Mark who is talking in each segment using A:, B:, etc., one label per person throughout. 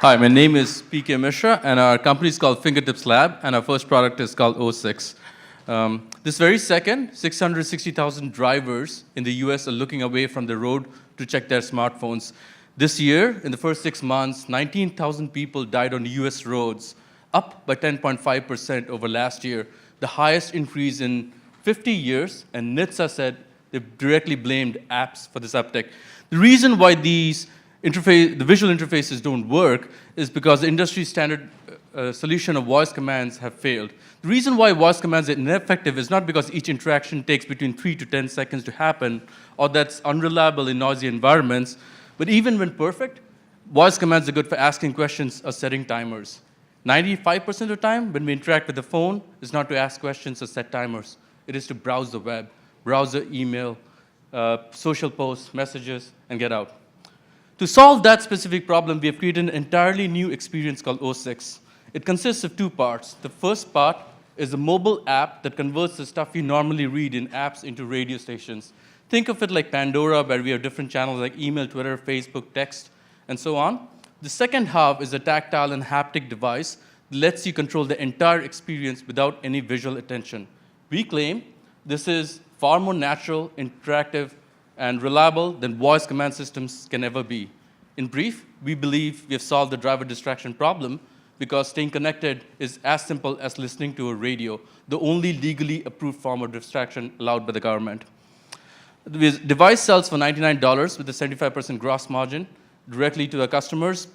A: Hi, my name is PK Mishra, and our company is called Fingertips Lab, and our first product is called O6. This very second, 660,000 drivers in the US are looking away from the road to check their smartphones. This year, in the first 6 months, 19,000 people died on US roads, up by 10.5% over last year, the highest increase in 50 years, and NHTSA said they directly blamed apps for this uptick. The reason why the visual interfaces don't work is because the industry standard solution of voice commands have failed. The reason why voice commands are ineffective is not because each interaction takes between 3 to 10 seconds to happen, or that's unreliable in noisy environments, but even when perfect, voice commands are good for asking questions or setting timers. 95% of the time when we interact with the phone is not to ask questions or set timers. It is to browse the web, browser, email, social posts, messages, and get out. To solve that specific problem, we have created an entirely new experience called O6. It consists of two parts. The first part is a mobile app that converts the stuff you normally read in apps into radio stations. Think of it like Pandora, where we have different channels like email, Twitter, Facebook, text, and so on. The second half is a tactile and haptic device that lets you control the entire experience without any visual attention. We claim this is far more natural, interactive, and reliable than voice command systems can ever be. In brief, we believe we have solved the driver distraction problem because staying connected is as simple as listening to a radio, the only legally approved form of distraction allowed by the government. The device sells for $99 with a 75% gross margin directly to our customers.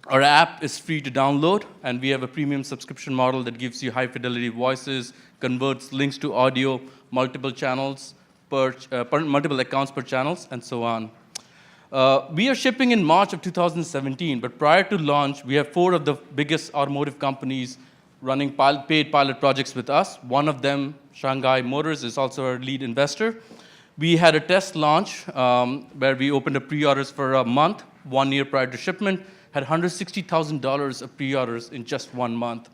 A: Our app is free to download, and we have a premium subscription model that gives you high-fidelity voices, converts links to audio, multiple channels, multiple accounts per channels, and so on. We are shipping in March of 2017, but prior to launch, we have 4 of the biggest automotive companies running paid pilot projects with us. One of them, Shanghai Motors, is also our lead investor. We had a test launch where we opened up pre-orders for a month, 1 year prior to shipment, had $160,000 of pre-orders in just 1 month.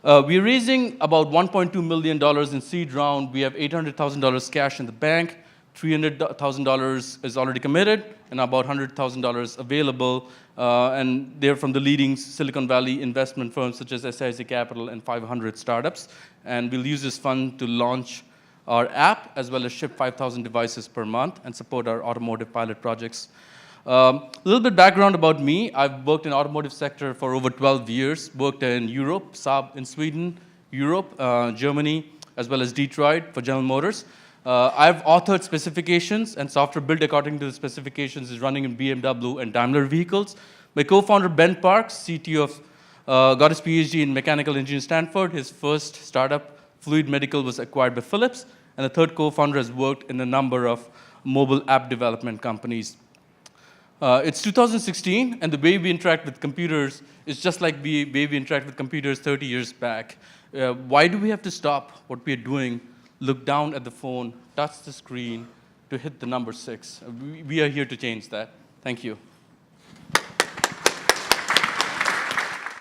A: We're raising about $1.2 million in seed round. We have $800,000 cash in the bank. $300,000 is already committed, and about $100,000 available. And they're from the leading Silicon Valley investment firms such as SIC Capital and 500 startups. And we'll use this fund to launch our app as well as ship 5,000 devices per month and support our automotive pilot projects. A little bit background about me. I've worked in the automotive sector for over 12 years, worked in Europe, Saab in Sweden, Europe, Germany, as well as Detroit for General Motors. I've authored specifications, and software built according to the specifications is running in BMW and Daimler vehicles. My co-founder, Ben Parks, CTO of, got his PhD in mechanical engineering at Stanford. His first startup, Fluid Medical, was acquired by Philips. And the third co-founder has worked in a number of mobile app development companies. It's 2016, and the way we interact with computers is just like the way we interact with computers 30 years back. Why do we have to stop what we're doing, look down at the phone, touch the screen to hit the number 6? We are here to change that. Thank you.